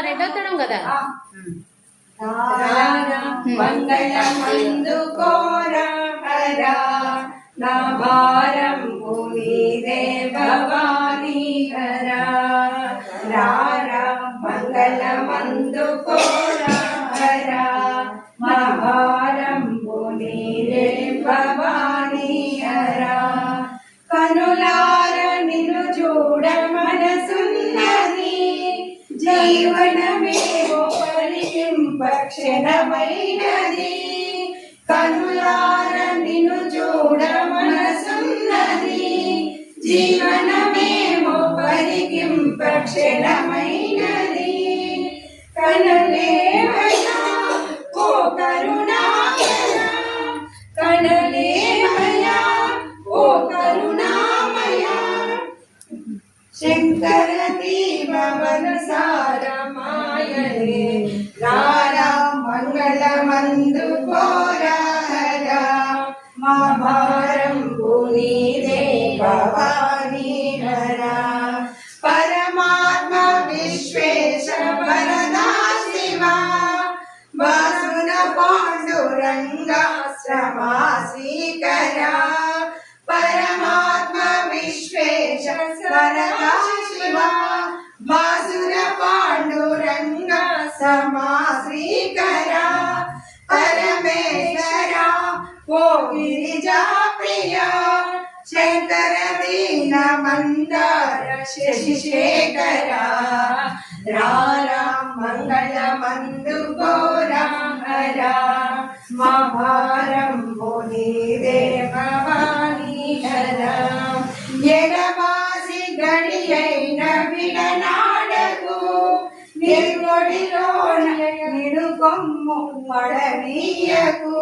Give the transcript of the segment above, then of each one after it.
నెట్టొత్తడం కదా. మంగళమందుకోరా హరా నా భారం నీదే భవానీ హరా రారా మంగళమందుకోరా హరా నా భారం నీదే భవానీ హరా కనులార నిన్ను చూడ మనసున్నది జీవనమే క్షణమైనది కనులార నిన్ను చూడ మనసున్నది జీవనమేమో పరికింప క్షణమైనది కనలేమయా ఓ కరుణామయ కనలేమయా ఓ కరుణామయ శంకర దీవన సారమాయనే రారా మంగళమందుకోరా హరా మా భారం నీదే భవానీ హరా పరమాత్మ విశ్వేశ వరదా శివ వాసున పాండురంగాశ్రమాసీకరా పరమాత్మ విశ్వేశ వరదా శివ వాసున పాండురంగ సమాశ్రీకరా పరమేశ్వరా ఓ గిరిజా ప్రియా శంకర దీన మందార శశిశేఖరా రారా మంగళమందుకోరా హరా మా భారం నీదే భవానీ హరా ఎడవాసి గడియైన విడనాడకు నిర్గొడిలోన నిడుకొమ్ము మడనీయకు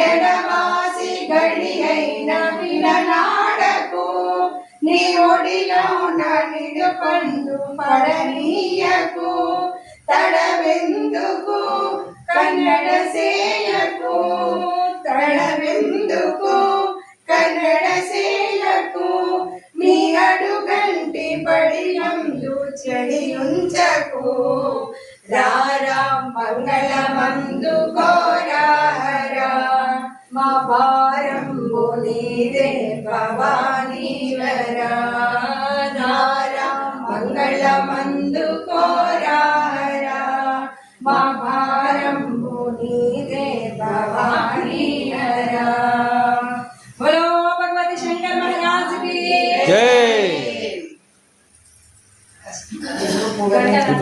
ఎడవాసి గడియైన విడనాడకు నీ ఒడిలోన నిడుపండు పడనీయకు తడవెందుకు కన్నడ సేయకు తడవెందుకు కన్నడ సేయకు నీ అడుగంటి బడియందు చెడియుంచకు రారా మంగళమందుకోరా హరా మా భారం నీదే భవానీ